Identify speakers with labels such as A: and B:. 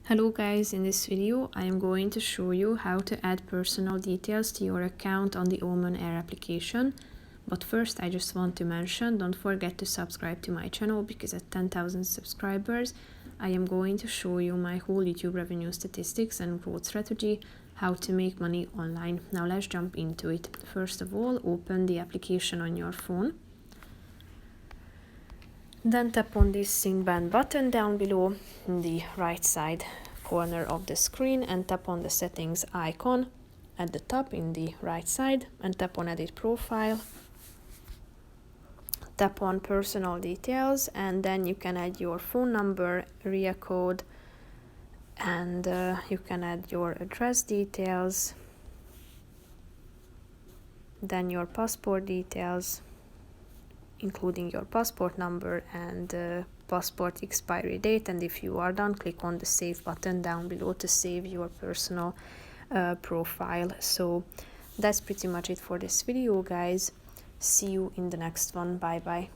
A: Hello guys, in this video I am going to show you how to add personal details to your account on the Oman Air application. But first I just want to mention, don't forget to subscribe to my channel because at 10,000 subscribers I am going to show you my whole YouTube revenue statistics and growth strategy, how to make money online. Now let's jump into it. First of all, open the application on your phone. Then tap on this sync band button down below in the right side corner of the screen and tap on the settings icon at the top in the right side and tap on edit profile. Tap on personal details and then you can add your phone number, area code, and you can add your address details, then your passport details, including your passport number and passport expiry date. And if you are done, click on the save button down below to save your personal profile. So that's pretty much it for this video, guys. See you in the next one. Bye bye.